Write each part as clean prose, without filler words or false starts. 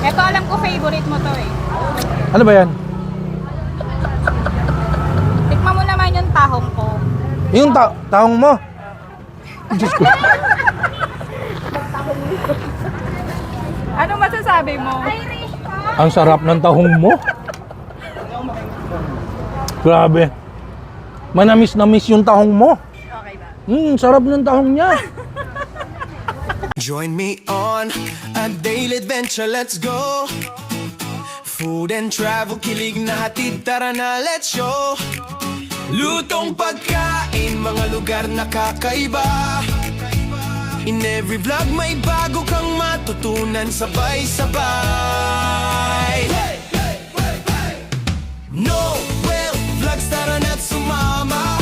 Ito alam ko favorite mo to eh. Ano ba yan? Tikman mo naman yung tahong ko. Yung tahong mo? Diyos ko. Ano masasabi mo? Ang sarap ng tahong mo. Grabe. Manamis-namis yung tahong mo. Okay ba? Sarap ng tahong niya. Join me on a daily adventure, let's go. Food and travel, kilig na hatid, tara na, let's show. Lutong pagkain, mga lugar na kakaiba. In every vlog may bago kang matutunan, sabay-sabay. Noel Vlogs, tara na't sumama.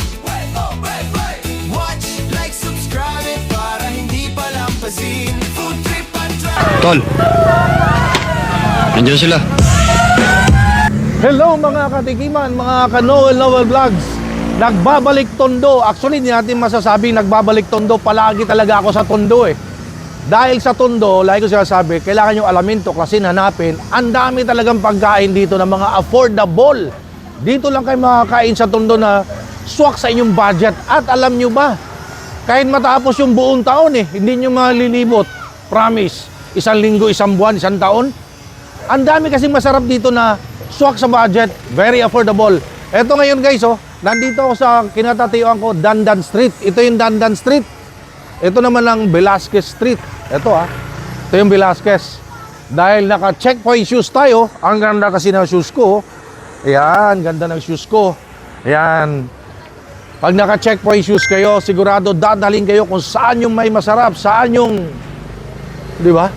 Watch, like, subscribe para hindi palampasin. Food trip and travel. Tol, nandiyan sila. Hello mga katikiman, mga ka-Noel Vlogs. Nagbabalik Tondo. Actually, hindi natin masasabing nagbabalik Tondo. Palagi talaga ako sa Tondo eh. Dahil sa Tondo, lagi ko sinasabi, kailangan nyo alamin, tuklasin, hanapin. Ang dami talagang pagkain dito na mga affordable. Dito lang kayo makakain sa Tondo na swak sa inyong budget. At alam nyo ba, kahit matapos yung buong taon eh, hindi nyo malilibot. Promise. Isang linggo, isang buwan, isang taon. Ang dami kasi masarap dito na swak sa budget. Very affordable. Eto ngayon guys, oh, nandito ako sa kinatatayuan ko, Dandan Street. Ito yung Dandan Street. Ito naman ang Velasquez Street. Ito ito yung Velasquez. Dahil naka-checkpoint shoes tayo, ang ganda kasi ng shoes ko. Ayan, ganda ng shoes ko. Ayan. Pag naka-checkpoint shoes kayo, sigurado dadalhin kayo kung saan yung may masarap, saan yung, di ba?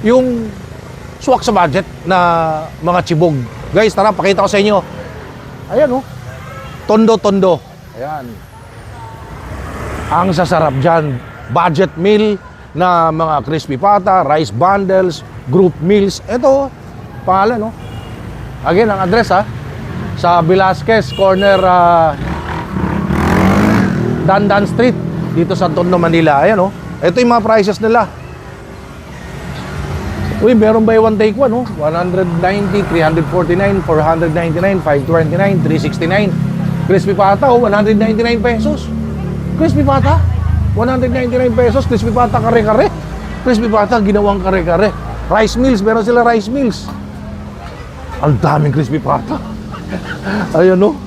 Yung swak sa budget na mga chibog. Guys, tara, pakita ko sa inyo. Ayan, oh. Tondo. Ayan. Ang sasarap dyan. Budget meal na mga crispy pata, rice bundles, group meals. Ito, pangalan, oh. Again, ang address, sa Velasquez, corner Dandan Street, dito sa Tondo, Manila. Ayan, oh. Ito yung mga prices nila. Uy, meron buy one take one, oh. 190, 349, 499, 529, 369. Crispy pata, oh, 199 pesos. Crispy pata, 199 pesos. Crispy pata kare-kare. Crispy pata ginawang kare-kare. Rice meals, meron sila rice meals. Ang daming crispy pata. Ayan, oh.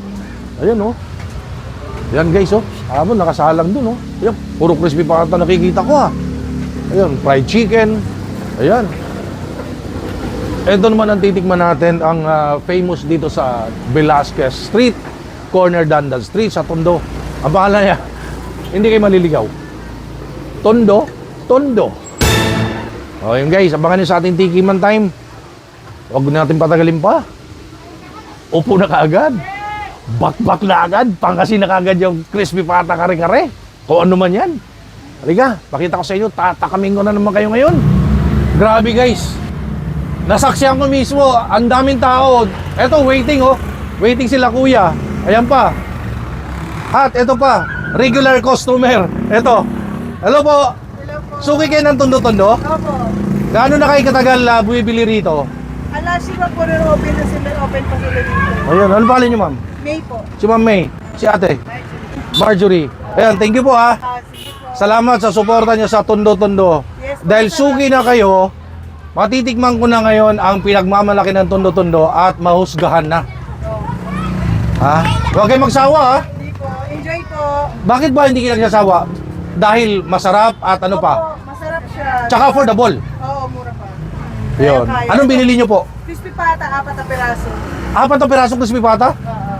Ayan, oh. Ayan guys, oh. Alam mo, nakasalang dun, oh. Ayan, puro crispy pata nakikita ko, Ayan, fried chicken. Ayan. Ito naman ang titikman natin, ang famous dito sa Velasquez Street, corner Dandan Street sa Tondo. Ang pangalan niya, hindi kayo maliligaw. Tondo. O yun guys, abangan nyo sa ating tikiman time. Huwag natin patagalin pa. Upo na kaagad. Bakbak na agad. Pangkasi na kaagad yung crispy pata kare-kare. Kung ano man yan. Halika, pakita ko sa inyo. Tatakamin ko na naman kayo ngayon. Grabe guys. Nasaksihan ko mismo, ang daming tao. Eto, waiting, oh. Waiting sila kuya. Ayan pa. At eto pa, regular customer. Eto. Hello po. Hello po. Suki kayo ng Tondo-Tondo? Opo. Gaano na kayo katagal bumibili rito? Alas sila po rin open pa sila dito. Ayun, ano pangalan niyo, ma'am? May po. Si Ma'am May. Si ate? Marjorie. Ayan, thank you po, Sige po. Salamat sa suporta niyo sa Tondo-Tondo. Yes, po, Dahil salamat. suki na kayo, matitikman ko na ngayon ang pinagmamalaki ng Tondo-Tondo at mahusgahan na. Huwag kayo magsawa, Hindi po. Enjoy po. Bakit ba hindi kayo nagsasawa? Dahil masarap at ano pa? Opo, masarap siya. Tsaka affordable. Oo, mura pa. Yun. Kaya. Anong binili nyo po? Crispy pata, 4 na piraso. 4 na pirasong crispy pata? Oo.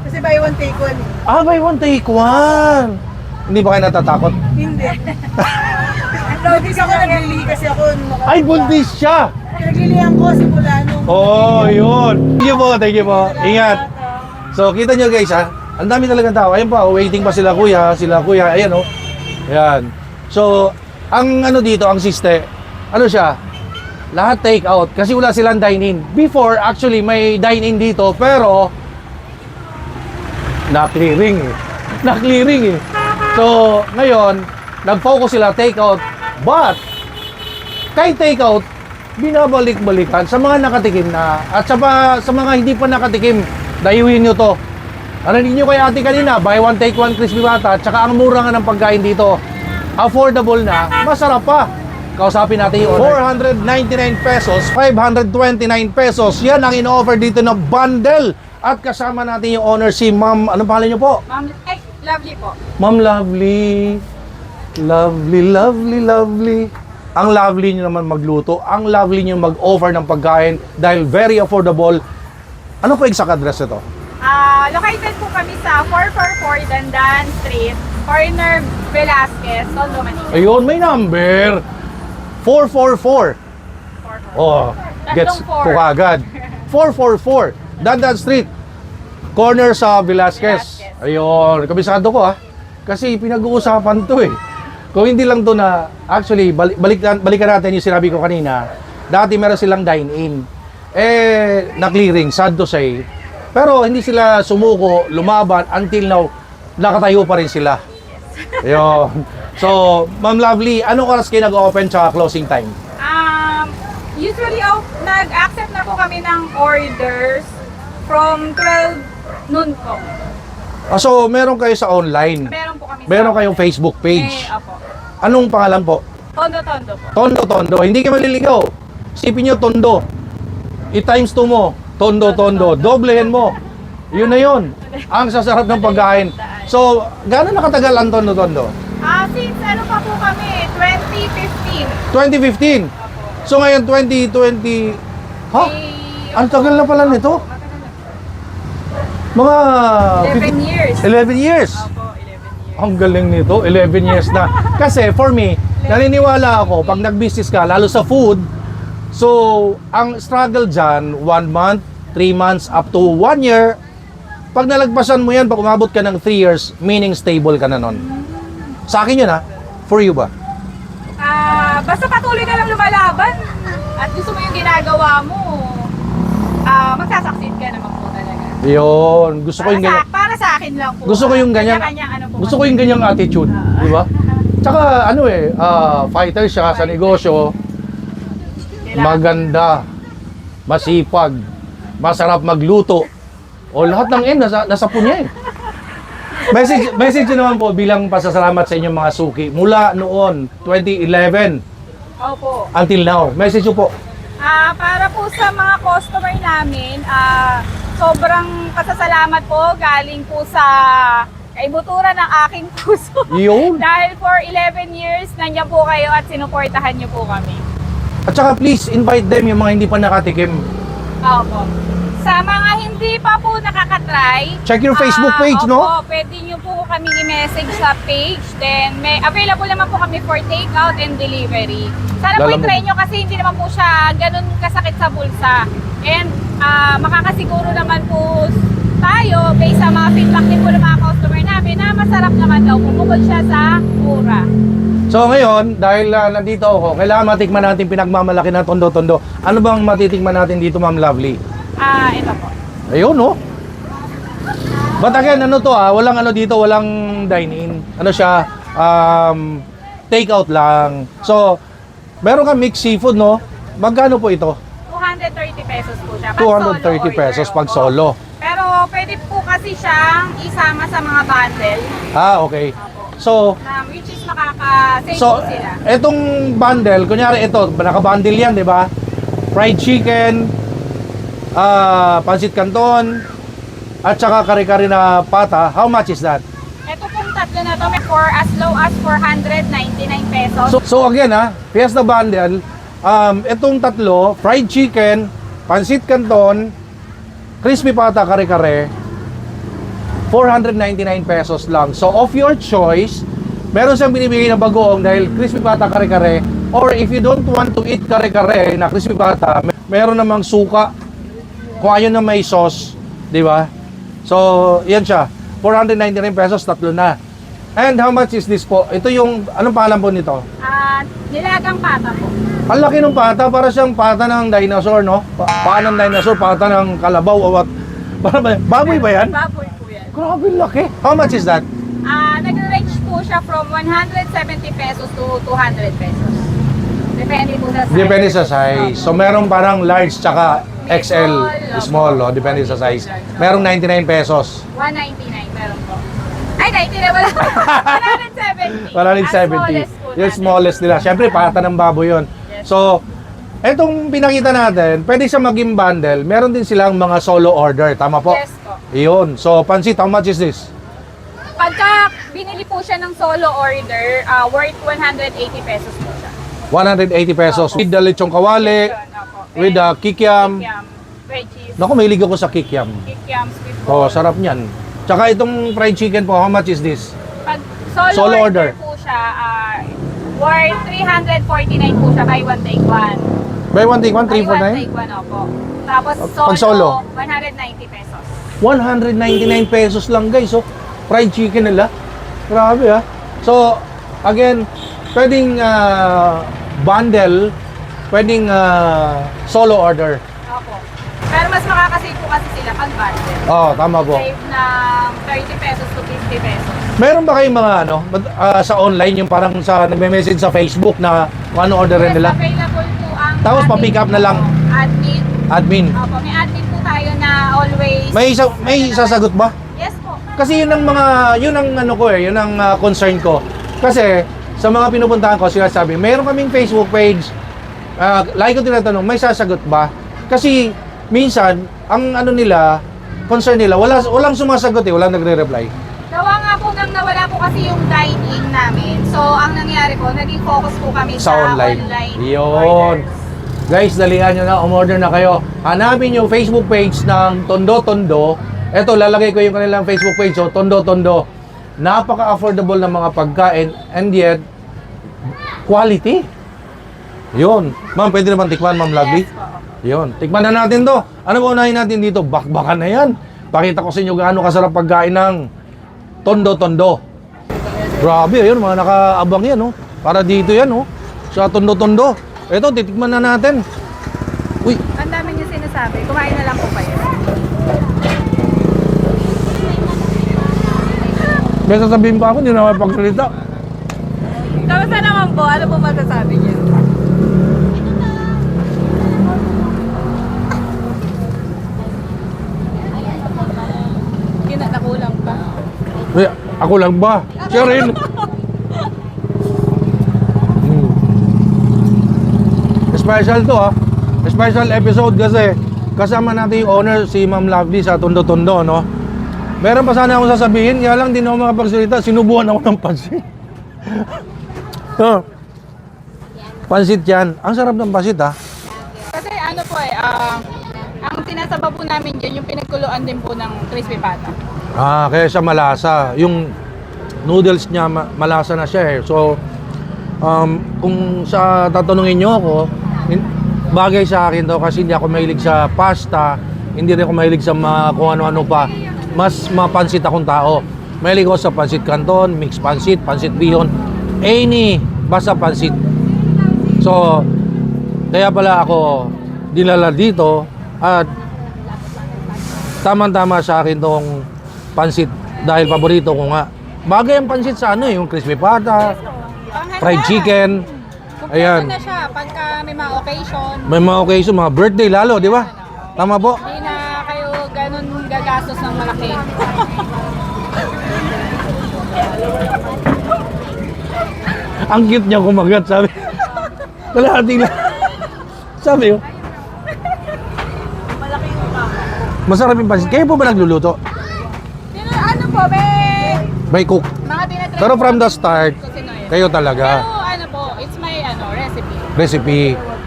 Kasi buy one take one. Buy one take one. Hindi ba kayo natatakot? Hindi. Buntis ako, naglili kasi ako. Ay, buntis siya! Naglilihan ko simula nung... Oh, yun. Thank you po. Ingat. So, kita nyo guys, ang dami talagang tao. Ayun pa, waiting pa sila kuya. Ayan, oh. Ayan. So, ang ano dito, ang siste, ano siya? Lahat take out kasi wala silang dine-in. Before, actually, may dine-in dito, pero na-clearing eh. So, ngayon, nag-focus sila take out. But, kay take out, binabalik-balikan sa mga nakatikim na at sa mga hindi pa nakatikim, dayuhin nyo to. Ano ninyo kay ate kanina, buy one take one crispy pata, at saka ang mura nga ng pagkain dito. Affordable na, masarap pa. Kausapin natin yung owner. 499 pesos, 529 pesos. Yan ang in-offer dito na bundle. At kasama natin yung owner si Ma'am, anong pangalan niyo po? Ma'am, lovely po. Ma'am Lovely. Lovely, lovely, lovely. Ang lovely niyo naman magluto. Ang lovely niyo mag-offer ng pagkain dahil very affordable. Ano po exact address ito? Located po kami sa 444 Dandan Street, corner Velasquez, Tondo, Manila. Ayun, may number. 444. Oh, gets Tatlong four. po kagad. 444 Dandan Street, corner sa Velasquez. Ayun, kabisado ko kasi pinag-uusapan to eh. Kung hindi lang to na, actually, balikan natin yung sinabi ko kanina. Dati meron silang dine-in. Na-clearing, sad to say. Pero hindi sila sumuko, lumaban, until now, nakatayo pa rin sila. Ayun. So, Ma'am Lovely, anong oras kayo nag-open tsaka closing time? Usually, nag-accept na po kami ng orders from 12 noon po. So, meron kayo sa online. Meron po kami Meron kayong Facebook page. Apo. Anong pangalan po? Tondo po. Tondo. Hindi ka maliligaw. Sipin nyo, Tondo. I-times 2 mo. Tondo. Doblehin mo. Yun na yun. Ang sasarap ng pagkain. So, gaano nakatagal ang Tondo? Since ano pa po kami, 2015. 2015. So, ngayon 2020. Ha? Ang tagal na pala nito. Mga 11 years. 11 years. Opo, 11 years. Ang galing nito, 11 years na. Kasi for me, naniniwala ako, pag nag-business ka, lalo sa food, so, ang struggle dyan, 1 month, 3 months, up to 1 year, pag nalagpasan mo yan, pag umabot ka ng 3 years, meaning stable ka na nun. Sa akin yun for you ba? Basta patuloy ka lang lumalaban at gusto mo yung ginagawa mo, magsasucceed ka naman po talaga. Yun, gusto ko yung ganyan. Para sa akin lang po. Gusto ko yung ganyan. Kanya-kanya ano po. Gusto ko yung ganyang attitude, di ba? Tsaka fighter siya sa negosyo, maganda, masipag, masarap magluto. O lahat ng nasa po niya eh. Message naman po bilang pasasalamat sa inyong mga suki mula noon 2011 Opo. until now. Message po. Para po sa mga customer namin, sobrang pasasalamat po galing po sa kaibuturan ng aking puso. Yun. Dahil for 11 years, nandiyan po kayo at sinuportahan niyo po kami. At saka please invite them yung mga hindi pa nakatikim. Opo. Sa mga hindi pa po nakakatry, Check your Facebook page, no? Opo, pwede nyo po kami i-message sa page. Then, may available naman po kami for takeout and delivery. Sana po Lala mo. i-try nyo kasi hindi naman po siya ganun kasakit sa bulsa. And makakasiguro naman po tayo, based sa mga feedback din po ng mga customer namin, na masarap naman daw po bukod siya sa mura. So ngayon, dahil nandito ako, kailangan matikman natin pinagmamalaki ng Tondo. Ano bang matitikman natin dito, Ma'am Lovely? Ito po. Ayun, no? But again, ano to walang ano dito, walang dine-in. Ano siya, take-out lang. So, meron ka mixed seafood, no? Magkano po ito? 230 pesos po siya. 230 pesos pag solo. Pero pwede po kasi siyang isama sa mga bundle. Okay. So, Which is makaka-save so po sila. etong bundle, kunyari ito, naka-bundle yan, di ba? Fried chicken, pancit canton, at saka kare-kare na pata. How much is that? Ito pong tatlo na to, may for as low as 499 pesos. So again Fiesta Bundle, itong tatlo, fried chicken, pancit canton, crispy pata kare-kare, 499 pesos lang. So of your choice, meron siyang binibigay na bagoong dahil crispy pata kare-kare, or if you don't want to eat kare-kare na crispy pata, meron namang suka, kung ayaw na may sauce, di ba? So, yan siya. 499 pesos, tatlo na. And how much is this po? Ito yung, anong pangalan po nito? Nilagang pata po. Ang laki ng pata, para siyang pata ng dinosaur, no? Paa ng dinosaur, pata ng kalabaw, o what? Para ba, baboy ba yan? Baboy po yan. Grabe, laki. How much is that? Nag-range po siya from 170 pesos to 200 pesos. Depende po sa size. Depende sa size. So, meron parang large tsaka XL, small, oh, depende sa size. Merong 99 pesos. 199 meron po. Ay, 90 na wala. 170. Wala rin 70. Yung smallest nila. Siyempre, pata ng baboy yun. So, etong pinakita natin, pwede siya maging bundle. Meron din silang mga solo order. Tama po? Yes po. Iyon. So, pansit, how much is this? Pagka binili po siya ng solo order, worth 180 pesos po siya. 180 pesos. With the lechong kawali, with the kikiam. Kikiam, fried cheese, Naku, may ligaw ko sa kikiam. kikiam, sweet Oh, corn. sarap niyan. Tsaka itong fried chicken po, how much is this? Pag Solo solo, order. order po siya, worth 349 po siya, buy one take one. Buy one, take one, Buy one 349? take one, opo. Tapos Pag solo? 190 pesos. 199 pesos lang guys. So, fried chicken nila. Grabe ah. So, again, pwedeng bundle, pwedeng solo order. Opo. Pero mas makakasave po kasi sila pag budget. Oh, tama po. Save ng 30 pesos to 50 pesos. Meron ba kayong mga sa online yung parang sa nagme-message sa Facebook na kung ano orderin Yes, nila? available po ang Tapos ating pa-pick up na lang. Admin. Admin. Opo, may admin po tayo na always. May sasagot ba? Yes po. Kasi yun ang ano ko yun ang concern ko. Kasi sa mga pinupuntahan ko, sila sabi, meron kaming Facebook page. Lagi ko tinatanong, may sasagot ba? Kasi minsan, ang ano nila, concern nila, walang sumasagot walang nagre-reply. Gawa nga po nang nawala po kasi yung dine-in namin. So, ang nangyari po, naging focus po kami Sa online. Yun. orders. Guys, dalihan nyo na, umorder na kayo. Hanapin yung Facebook page ng Tondo Tondo. Eto, lalagay ko yung kanilang Facebook page, so Tondo Tondo. Napaka-affordable ng mga pagkain and yet, quality. Yun. Ma'am, pwede naman tikman, Ma'am Lovely? Yes po. Yun. Tikman na natin to. Ano ba unahin natin dito? Bakbakan na yan. Pakita ko sa inyo gaano kasarap pagkain ng Tondo Tondo. Grabe, yun. Mga nakaabang yan, oh. Para dito yan, oh. Sa Tondo Tondo. Eto, titikman na natin. Uy, Ang dami niyo sinasabi. Kumain na lang po kayo. may sasabihin pa ako, hindi na mapagsalita. Kamusta naman po? Ano po masasabi niyo? Nakulang pa. Uy, ako lang ba? Siya rin. Special to ha. Special episode kasi kasama natin yung owner si Ma'am Lovely sa Tondo Tondo, no? Meron pa sana akong sasabihin, kaya lang di na ako makapagsalita. Sinubuhan ako ng pansit. Pansit yan. Ang sarap ng pansit ha. Kasi ano po ang tinasaba po namin dyan, yung pinagkuluan din po ng crispy pata. Kaya siya malasa. Yung noodles niya malasa na siya eh. So, kung sa tatanungin nyo ako, bagay sa akin to kasi hindi ako mahilig sa pasta, hindi rin ako mahilig sa kung ano-ano pa. Mas mapansit akong tao. Mahilig ako sa pansit canton, mixed pansit, pansit bihon, basta pansit. So, kaya pala ako dinala dito at tamang-tama sa akin tong pansit dahil paborito ko nga. Bagay ang pansit sa yung crispy pata, fried chicken. Ayan. Kumpleto na siya pagka may mga occasion. May mga occasion, mga birthday lalo, di ba? Tama po? Hindi na kayo ganun gagastos ng malaki. Ang cute niya kumagat, sabi. Kalahati na. Sabi oh. Malaki yung mukha. Masarap yung pansit. Kayo po ba nagluluto? Ano po, By cook. mga tinatrain Pero from po the kami start, sa Sinoy. kayo talaga. Pero ano po, it's my recipe. Recipe.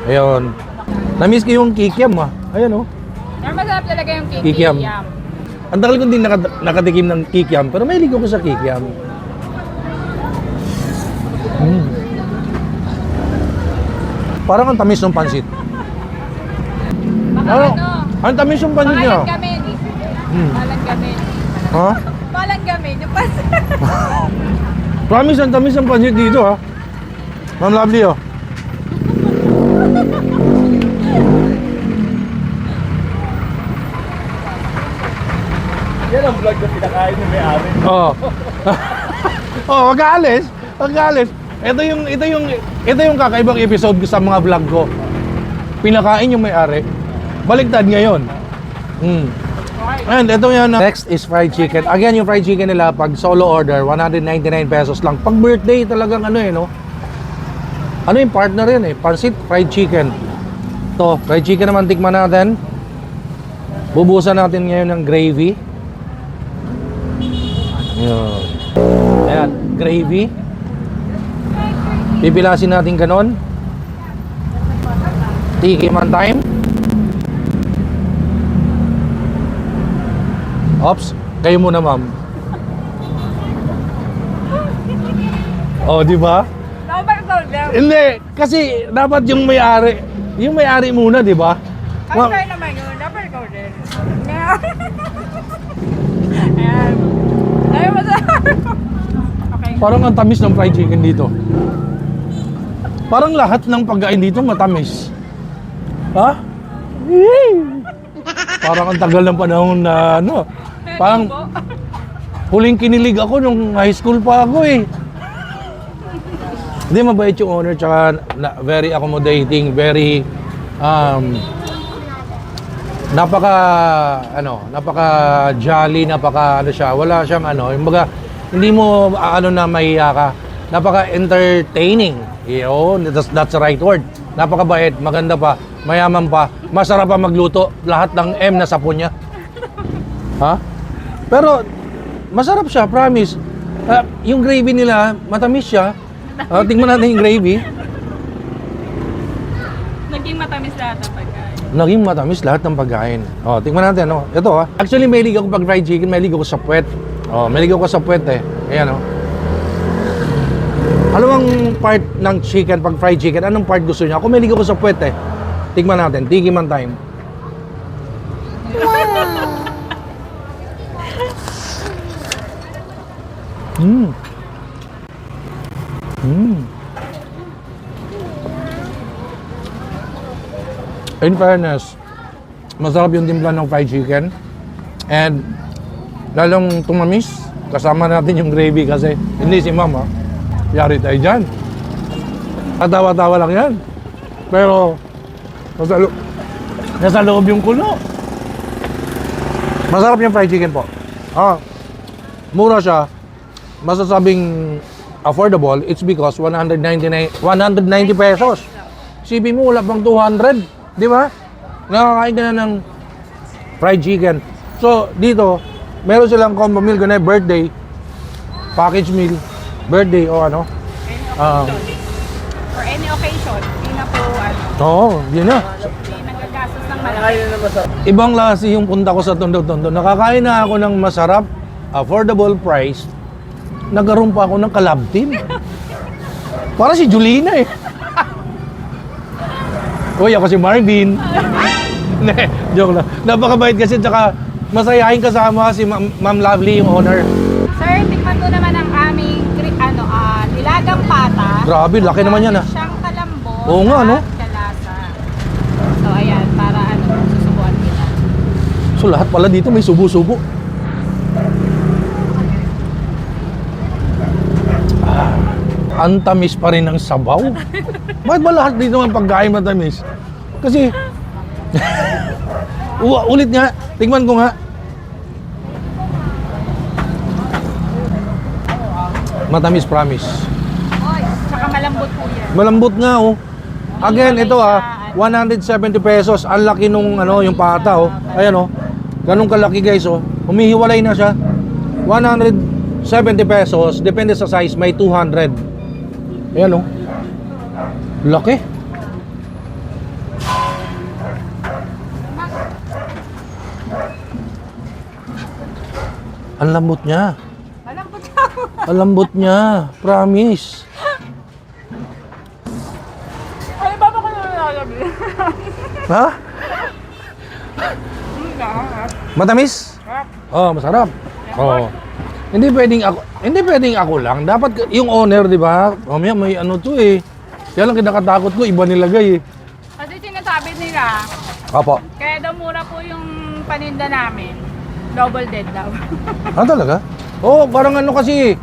Ayun. Na-miss ko yung kikiam Ayan oh. Pero masarap talaga yung Kikiam. kikiam. Ang tagal ko din nakatikim ng kikiam, pero may ligo ko sa kikiam. Parang ang tamis ng pansit. Baka Ano? ano, Ang tamis yung pansit niya. balang gamin. Balang gamin. Ha? Balang gamin, yung pasit. Promise, ang tamis ng pansit dito ha. Ma'am Lovely oh. Yan ang vlog na pinakain ni May Amin. Oo. Oh, wag ka alis. Wag ka alis. ito yung kakaibang episode ko sa mga vlog ko. Pinakain yung may-ari. Baliktad ngayon. And ito yan. Next is fried chicken. Again, yung fried chicken nila, pag solo order, 199 pesos lang. Pag birthday, talagang ano no? Ano yung partner yan Pansit, fried chicken. To, fried chicken naman, tikman natin. Bubusan natin ngayon ng gravy. Ayan. Ayan, gravy. Pipilasin natin ganon. Tikiman time. Ops, kayo muna, ma'am. Oh, di ba? Dapat golden. Hindi, kasi dapat yung may-ari muna, di ba? Ay, naman yun. Dapat golden. Ayan. Ayaw mo sa... Okay. Parang ang tamis ng fried chicken dito. Parang lahat ng pagkain dito matamis. Ha? Parang ang tagal ng panahon na ano. Parang huling kinilig ako nung high school pa ako Hindi, mabait yung owner, tsaka very accommodating, very napaka jolly, siya, wala siyang yung baga, hindi mo na mahiya ka. Napaka entertaining. That's the right word. Napakabait, maganda pa, mayaman pa, masarap pa magluto, lahat ng M na sapo niya. Ha? Pero masarap siya, promise. Yung gravy nila, matamis siya. Tingnan natin yung gravy. Naging matamis lahat ang pagkain. Naging matamis lahat ng pagkain. Tingnan natin, Ito, Actually, mahilig ako pag fried chicken, mahilig ako sa puwet. Mahilig ako sa puwet, Ayan, Ano ang part ng chicken, pag fried chicken? Anong part gusto niya? Ako mahilig ako sa puwet, Tingnan natin, tikiman time. In fairness, masarap yung timpla ng fried chicken. And lalong tumamis, kasama natin yung gravy kasi hindi si mama. Yari tayo dyan. Katawa-tawa lang yan. Pero nasa loob yung kulo. Masarap yung fried chicken po. Mura siya. Masasabing affordable, it's because 190 pesos. Isipin mo, wala pang 200. Di ba? Nakakain ka na ng fried chicken. So, dito, meron silang combo meal, ganun, birthday, package meal, birthday o For any occasion, hindi na po yun na. hindi nagagastos ng malaki. Ibang klase yung punta ko sa Tondo-Tondo. Nakakain na ako ng masarap, affordable price. Nagkaroon pa ako ng collab team. Para si Julina Uy, ako si Marvin. Ne, joke lang. Napakabait kasi, tsaka masayahin kasama si Ma'am Lovely, yung owner. Sir, tikman po naman ang aming nilagang pata. Grabe, laki naman yan Siyang kalambot. Oo nga, at kalasa. So, ayan, para susubuan kita. So lahat pala dito may subo-subo. Ang tamis pa rin ng sabaw. Bakit ba lahat dito ang pagkain matamis? Kasi ulit nga, tingnan ko nga. Matamis, promise. Oy, tsaka malambot po yan. Malambot nga Again, ito 170 pesos. Ang laki nung yung pata Ayan Ganun kalaki guys Humihiwalay na siya. 170 pesos, depende sa size, may 200. Ayan laki. Ang lambot niya. Malambot siya. Ang lambot niya, promise. Ano ba ko nalalabi? Ha? Matamis? Masarap. Hindi pwedeng ako lang. Dapat yung owner, di ba? Mamaya may Kaya lang kinakatakot ko, iba nilagay Kasi sinasabi nila, Apo. kaya daw mura po yung paninda namin. Double dead daw. Talaga? Parang kasi,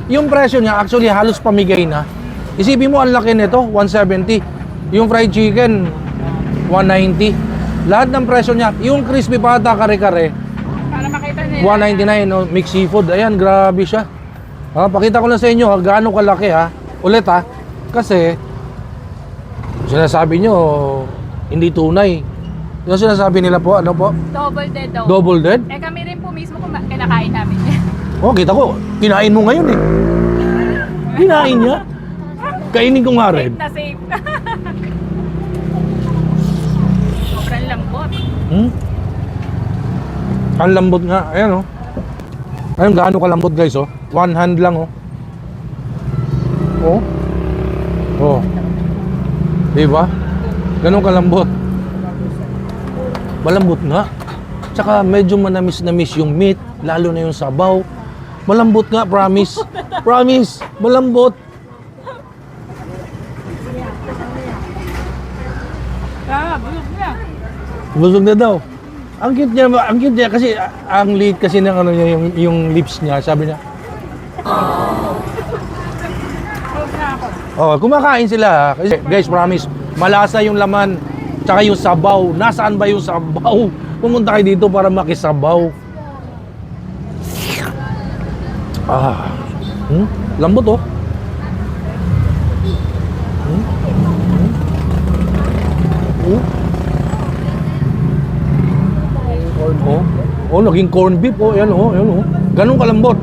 yung presyo niya actually halos pamigay na. Isipin mo, ang laki nito, 170. Yung fried chicken, 190. Lahat ng presyo niya. Yung crispy pata, kare-kare, Para makita nila. 199, no? Mixed seafood. Ayan, grabe siya. Pakita ko lang sa inyo, gaano kalaki, Ulit, Kasi, sinasabi nyo, hindi tunay. Yung sinasabi nila po, ano po? Double dead daw. Double dead? Eh kami rin po mismo kinakain namin. Oh, kita ko. Kinain mo ngayon eh. Kinain niya. Kainin ko nga rin. Safe na safe. Sobrang lambot. Ang lambot nga. Ayan oh. Ayun, gaano kalambot guys oh. One hand lang oh. Oh. Oh. Diba? Ganun kalambot. Malambot nga. Tsaka medyo manamis-namis yung meat. Lalo na yung sabaw. Malambot nga, promise. Promise. Malambot. Bulog na. Busog na daw. Ang cute niya kasi ang liit kasi ng ano niya yung lips niya, sabi niya. Oh, kumakain sila. Kasi guys, promise, malasa yung laman, tsaka yung sabaw. Nasaan ba yung sabaw? Pumunta kayo dito para makisabaw. Lambot oh. Oh, naging corned beef oh, yan oh, yan oh. Ganun kalambot.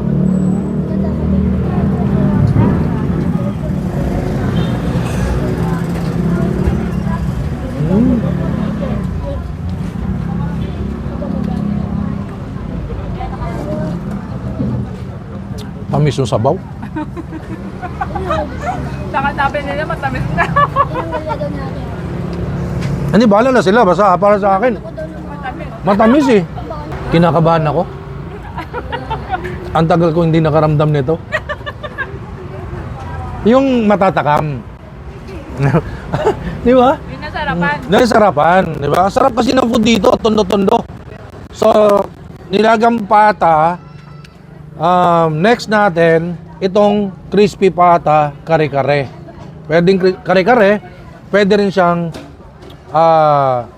Tamis yung sabaw. Nakatabi nila matamis na. Hindi, bahala na sila. Basta para sa akin. Matamis eh. Kinakabahan ako. Ang tagal ko hindi nakaramdam nito. Yung matatakam. Di ba? Yung nasarapan. Nasarapan. Di ba? Sarap kasi ng food dito. Tondo-tondo. So, nilagang pata. Next natin, itong crispy pata kare-kare. Pwedeng kare-kare. Pwede rin siyang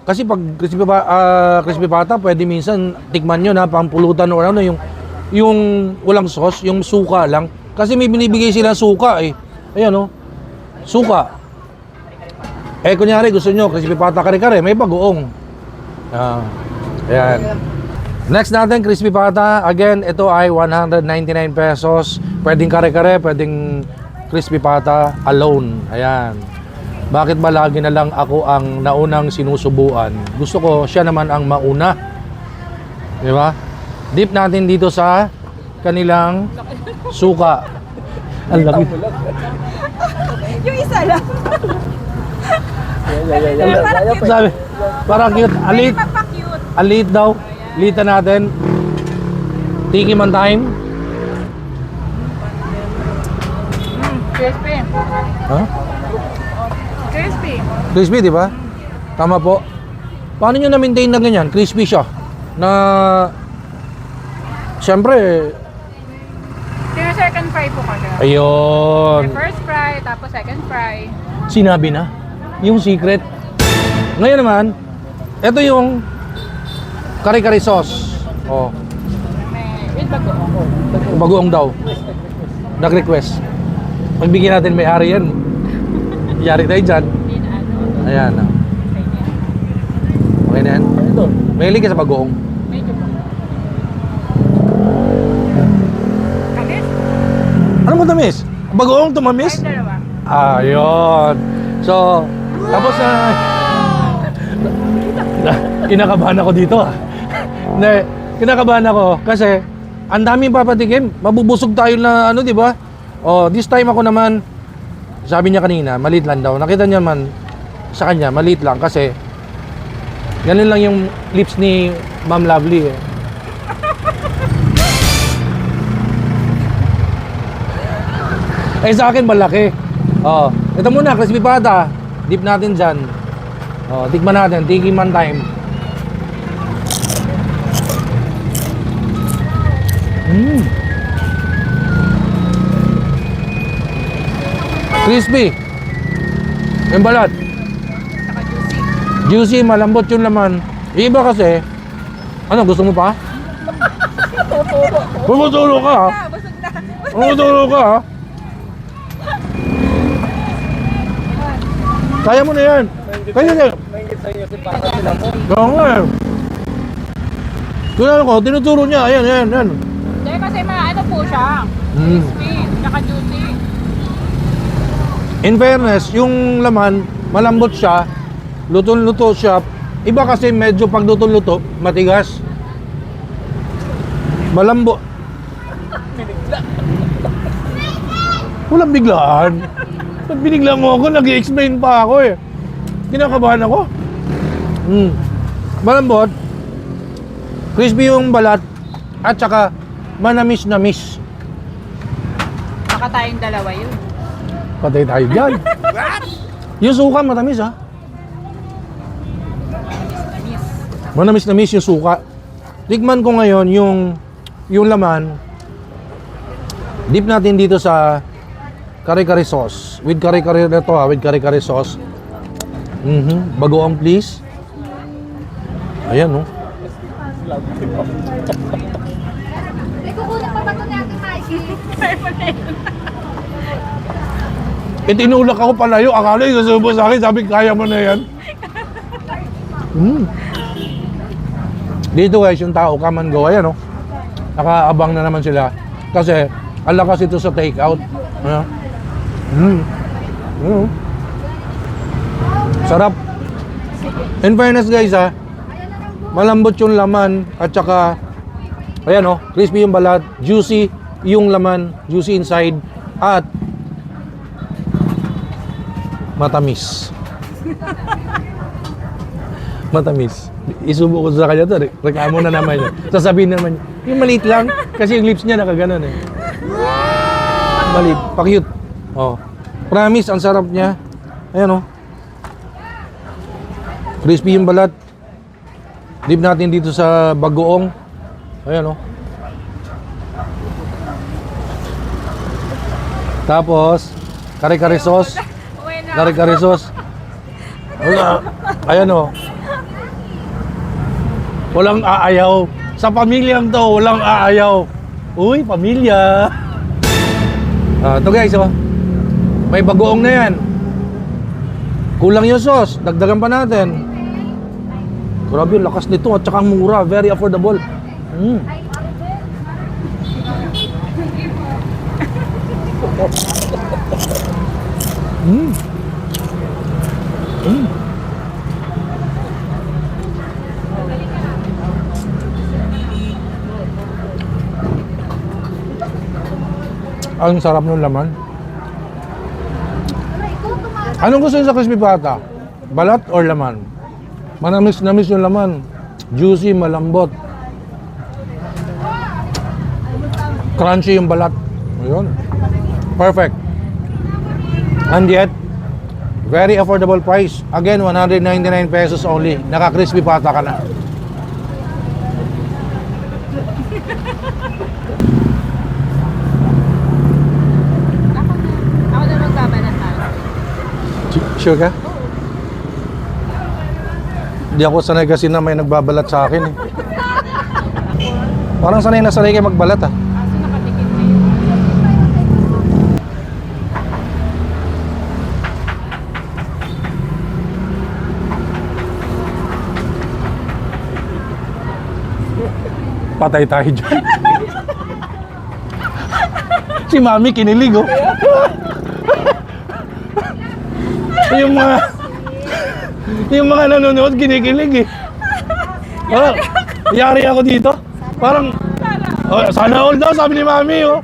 kasi pag crispy pata, pwede minsan tikman nyo na pampulutan o ano yung walang sauce, yung suka lang. Kasi may binibigay sila suka eh. Ayan oh. Suka. Eh kunyari gusto nyo crispy pata kare-kare, may bagoong. Ayan. Next natin crispy pata. Again, ito ay 199 pesos. Pwedeng kare-kare, pwedeng crispy pata alone. Ayan. Bakit ba lagi na lang ako ang naunang sinusubuan? Gusto ko siya naman ang mauna. Di ba? Dip natin dito sa kanilang suka. Ang laki. Yung isa lang. Sabi, parang cute. Alit. Magpa-cute. Alit daw. Litan natin. Tiki man time. Crispy. Huh? Crispy. Crispy, di ba? Tama po. Paano nyo na-maintain na ganyan? Crispy siya. Na, siyempre, Second fry po kasi. ayun. May first fry, tapos second fry. Sinabi na. Yung secret. Ngayon naman, ito yung kare-kare sauce. Oh, With bagoong. bagoong daw. Nag-request. Pagbigyan natin may-ari yan. Yari tayo dyan. Hindi na ano. Ayan. Okay na yan. Ito. Mahilig ka sa bagoong. Medyo po. Kamis? Ano mo tamis? Bagoong tumamis? Ay, dalawa. Ayun. So, tapos na kinakabahan ako dito Hindi, kinakabahan ako kasi ang daming papatikim. Mabubusog tayo na ano, di ba? Oh, this time ako naman, sabi niya kanina, maliit lang daw. Nakita niya man sa kanya, maliit lang kasi ganun lang yung lips ni Ma'am Lovely eh. Eh sa akin malaki. Oh, ito muna, crispy pata. Dip natin dyan. Oh, tikman natin, tiki man time. Crispy. Yung balat. Saka juicy. Juicy, malambot yung laman. Iba kasi, ano, gusto mo pa? Bumuturo ka ha? Busog na. Bumuturo ka ha? Kaya mo na yan. Kaya na yan. Oo nga eh. Kaya ko, tinuturo niya. Ayan, ayan, ayan. Dahil kasi ano po siya. Mm. Crispy. Saka juicy. In fairness, yung laman, malambot siya, luto-luto siya. Iba kasi medyo pag luto-luto, matigas. Malambot. Walang biglaan. Pag binigla mo ako, nag-i-explain pa ako eh. Kinakabahan ako. Malambot. Crispy yung balat. At saka, manamis-namis. Baka tayong dalawa yun. Patay tayo dyan. Yung suka, matamis ha. Tamis. Manamis-namis yung suka. Tikman ko ngayon yung laman. Dip natin dito sa kare-kare sauce. With kare-kare na to ha, with kare-kare sauce. Bagoong please. Ayan no. Kukulang pa ba ito ni Ate Mikey? Tinulak ako palayo. Akala yung susubo sa akin. Sabi, kaya mo na yan. Dito guys, yung tao, come and go. Ayan no. Nakaabang na naman sila. Kasi, ang lakas ito sa take-out. Ayan. Sarap. In fairness guys ha, malambot yung laman at saka ayan oh, crispy yung balat, juicy yung laman, juicy inside at matamis. Matamis. Isubo ko sa kanya to, reklamo na naman niya. Sasabihin naman niya, yung maliit lang kasi yung lips niya nakaganon eh. Maliit, pa-cute. Oh. Promise, ang sarap niya. Ayan oh. Crispy yung balat. Dip natin dito sa bagoong. Ayan oh. Tapos, kare-kare sauce. Kare-kare sauce. Wala. Ayan oh. Walang aayaw. Sa pamilyang to, walang aayaw. Uy, pamilya. Ito guys oh. May bagoong na yan. Kulang yung sauce. Dagdagan pa natin. Grabe, lakas nito at saka mura. Very affordable. Ang sarap ng laman. Anong gusto niyo sa crispy pata? Balat or laman? Manamis-namis yung laman. Juicy, malambot. Crunchy yung balat. Ayun. Perfect. And yet, very affordable price. Again, 199 pesos only. Naka-crispy pata ka na. Ako na magbabalat tayo. Sure ka? Hindi ako sanay kasi na may nagbabalat sa akin eh. Parang sanay na sanay kayo magbalat ah. Kaso nakatikim na yun. Patay tayo dyan. Si Mami kinilig oh. yung mga nanonood kinikilig eh. Oh, yari ako dito. Parang oh, sana all daw sabi ni Mami oh.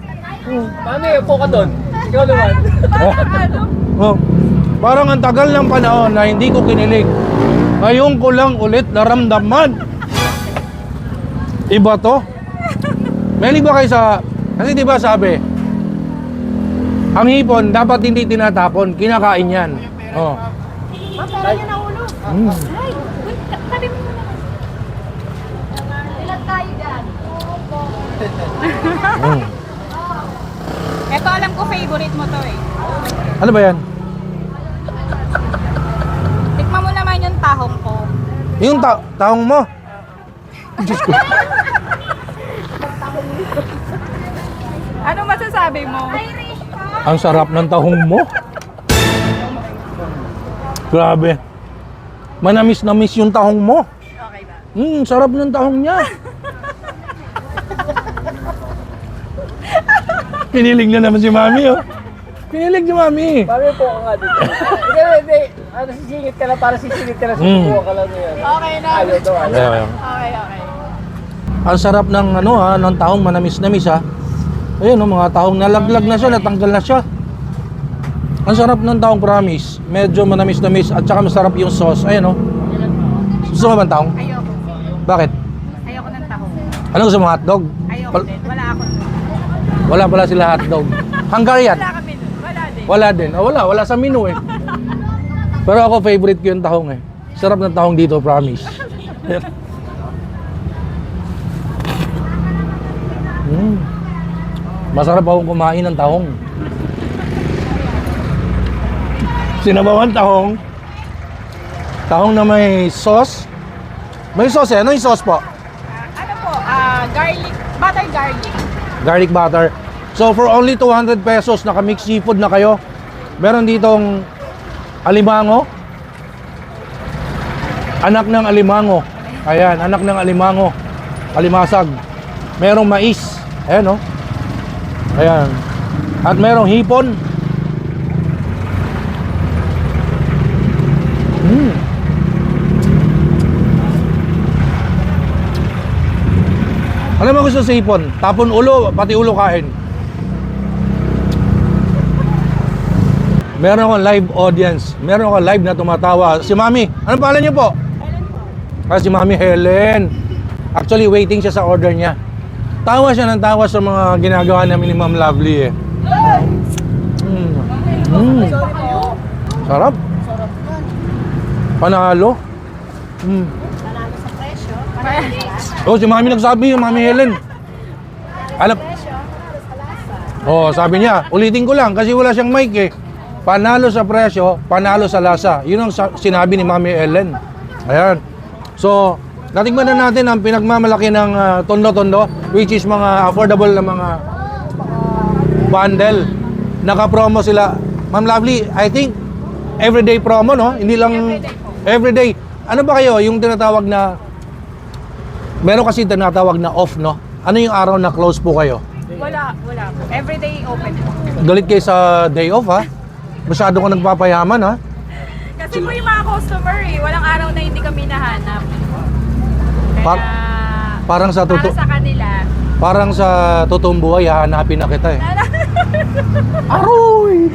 Mami, upo ka doon. Ikaw naman. Oh, parang ang tagal ng panahon na hindi ko kinilig. Ngayon ko lang ulit naramdaman. Iba to. Mahilig ba kayo sa... Kasi di ba sabi, ang hipon dapat hindi tinatapon, kinakain yan. Oh. Pero yun ang ulo. Ay, sabi mo naman. Ilan tayo dyan? Mm. Ito alam ko favorite mo to eh. Ano ba yan? Tikman mo naman yung tahong ko. Yung taong mo. Diyos ko. Ano masasabi mo? Ang sarap ng tahong mo. Grabe. Manamis-namis yung tahong mo. Okay ba? Sarap ng tahong niya. Pinilig na naman si Mami, oh. Pinilig si Mami. Mami, po ka nga dito. Hindi. Ano, sisingit ka na para sisingit ka na. Susubukan ka lang yan. Okay na. Ayaw daw, ayaw. Ayan. Okay, okay. Ang sarap ng ng tahong manamis-namis, ha. Ayun, mga tahong nalaglag na siya, natanggal na siya. Ang sarap ng tahong, promise. Medyo manamis-namis at saka masarap yung sauce. Ayun, oh. Gusto mo ba ng tahong? Ayoko. Bakit? Ayoko ng tahong. Ano gusto mo, hotdog? Ayoko din. Wala ako. Wala pala sila hotdog. Hungarian? Wala kami nun. Wala din. Wala din. Oh, wala sa menu eh. Pero ako favorite ko yung tahong eh. Sarap ng tahong dito, promise. Masarap akong kumain ng tahong. Sinabawan tahong. Tahong na may sauce. May sauce eh. Ano yung sauce po? Ano po? Garlic. Butter garlic. Garlic butter. So for only 200 pesos, naka-mix seafood na kayo. Meron ditong alimango. Anak ng alimango. Ayan, anak ng alimango. Alimasag. Merong mais. Ayan, oh. Ayan. At merong hipon. Alam mo gusto sa hipon? Tapon ulo, pati ulo kain. Meron akong live audience. Meron akong live na tumatawa. Si Mami, anong pangalan niyo po? Helen po. Si Mami Helen. Actually, waiting siya sa order niya. Tawa siya ng tawa sa mga ginagawa namin ni Ma'am Lovely eh. Sarap. Panalo. Panalo sa presyo. Oh, si Mami nagsabi, yung Mami Helen. Alam. Presyo, panalo sa lasa. Oh, sabi niya, ulitin ko lang kasi wala siyang mic eh. Panalo sa presyo, panalo sa lasa. Yun ang sinabi ni Mami Helen. Ayan. So, natikman na natin ang pinagmamalaki ng tondo-tondo, which is mga affordable na mga bundle. Naka-promo sila. Ma'am Lovely, I think everyday promo, no? Hindi lang everyday. Ano ba kayo, yung tinatawag na meron kasi tinatawag na off, no? Ano yung araw na close po kayo? Wala po. Everyday open po. Galit kayo sa day off, ha? Masyado ko nagpapayaman, ha? Kasi po yung mga customer eh, walang araw na hindi kami nahanap. Kaya, Parang sa para sa kanila. parang sa totoong buhay, hahanapin na kita eh. Aroy!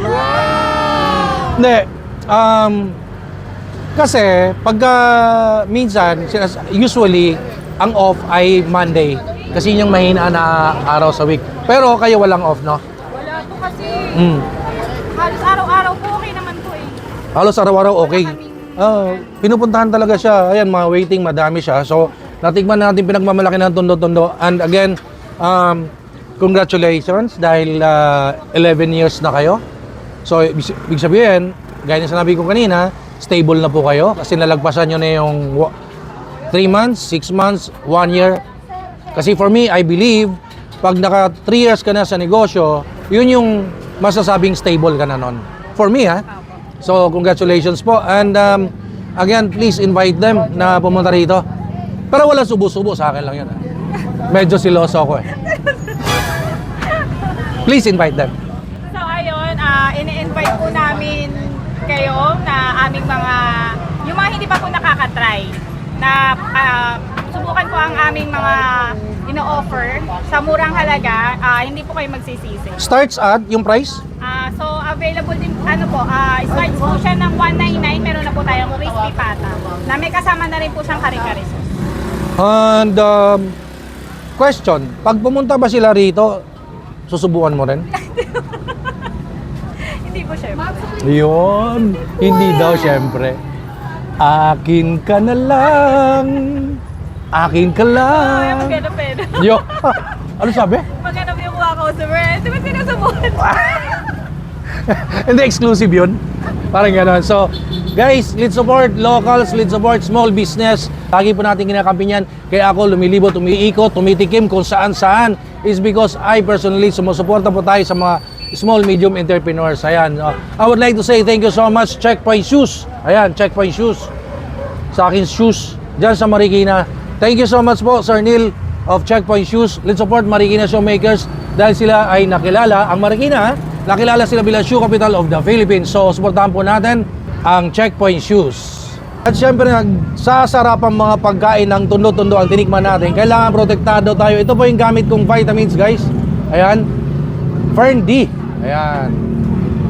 Hindi. Kasi pagka minsan, usually, ang off ay Monday. Kasi yun yung mahina na araw sa week. Pero kayo walang off, no? Wala po kasi. Mm. Halos araw-araw po okay naman po eh. Halos araw-araw okay. Pinupuntahan talaga siya. Ayan, mga waiting, madami siya. So, natikman natin pinagmamalaki ng tondo-tondo. And again, congratulations dahil 11 years na kayo. So, ibig sabihin, gaya na sinabi ko kanina, stable na po kayo kasi nalagpasan nyo na yung 3 months, 6 months, 1 year. Kasi for me, I believe, pag naka 3 years ka na sa negosyo, yun yung masasabing stable ka na nun. For me, ha? So, congratulations po. And again, please invite them na pumunta rito. Pero wala subo-subo, sa akin lang yun. Ha? Medyo siloso ako eh. Please invite them. So ayun, ini-invite po namin kayo na aming mga, yung mga hindi pa po nakakatry, na subukan po ang aming mga ino-offer sa murang halaga, hindi po kayo magsisisi. Starts at yung price? So available din, starts po siya ng 199, meron na po tayong crispy pata, na may kasama na rin po siyang kare-kare sauce. And question, pag pumunta ba sila rito, susubukan mo rin? Hindi po siya. Yun, hindi daw syempre. Akin ka na lang. Akin ka lang. Maghanap pwede. Yo. Ano sabi? Maghanap yung mga customer. Di ba sinusubukan? Hindi, exclusive yun. Parang gano'n. So, guys, let's support locals, let's support small business. Lagi po natin kinakampi yan. Kaya ako lumilibot, umiikot, tumitikim kung saan-saan is because I personally sumusuporta po tayo sa mga small, medium entrepreneurs. Ayan. I would like to say thank you so much, Checkpoint Shoes. Ayan, Checkpoint Shoes. Sa akin, shoes. Diyan sa Marikina. Thank you so much po, Sir Neil of Checkpoint Shoes. Let's support Marikina Shoemakers dahil sila ay nakilala. Ang Marikina, nakilala sila bilang shoe capital of the Philippines. So, supportahan po natin ang Checkpoint Shoes. At syempre, nagsasarap ang mga pagkain ng tundo-tundo ang tinikman natin. Kailangan protektado tayo. Ito po yung gamit kong vitamins, guys. Ayan. Fern D. Ayan.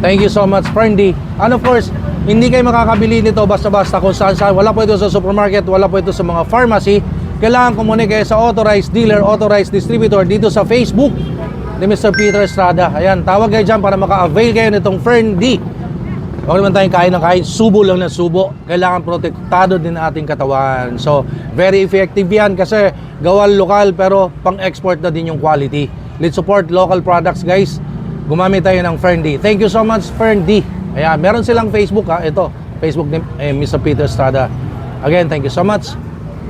Thank you so much, Fern D. And of course, hindi kayo makakabili nito basta-basta kung saan-saan. Wala po ito sa supermarket, wala po ito sa mga pharmacy. Kailangan kumunik kayo sa authorized dealer, authorized distributor dito sa Facebook ni Mr. Peter Estrada. Ayan, tawag kayo dyan para maka-avail kayo nitong Fern D. Huwag naman tayong kain ng kain, subo lang ng subo. Kailangan protektado din ang ating katawan. So, very effective yan kasi gawal lokal pero pang-export na din yung quality. Let's support local products, guys. Gumamit tayo ng Fern D. Thank you so much, Fern D. Ayan, meron silang Facebook ha. Ito, Facebook ni Mr. Peter Estrada. Again, thank you so much,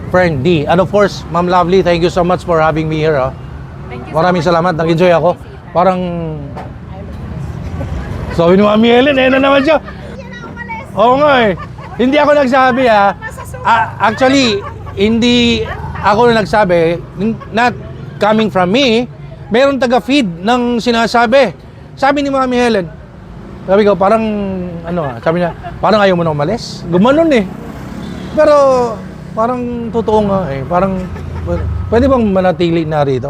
Fern D. And of course, Ma'am Lovely, thank you so much for having me here. Ha. Thank you Maraming so much. salamat. Nag-enjoy ako. Parang... So, ni Mami Helen, na naman siya. Oo nga eh. Hindi ako nagsabi ha. Actually, hindi ako na nagsabi. Not coming from me. Meron taga-feed ng sinasabi. Sabi ni Mami Helen, sabi ko, parang, sabi niya, parang ayaw mo na umalis. Gumanon eh. Pero, parang totoo nga eh. Parang, pwede bang manatili na rito?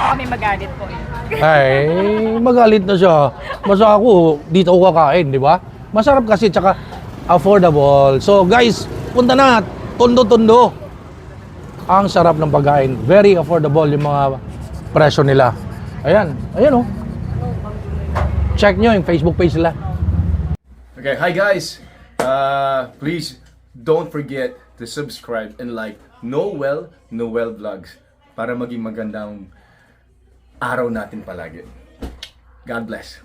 Kami magalit po eh. Ay, magalit na siya. Basta ako, dito ako kakain, di ba? Masarap kasi, tsaka affordable. So guys, punta na, Tondo-Tondo. Ang sarap ng pagkain. Very affordable yung mga presyo nila. Ayan, ayan oh. Check nyo yung Facebook page nila. Okay, hi guys! Please don't forget to subscribe and like Noel Vlogs para maging magandang araw natin palagi. God bless.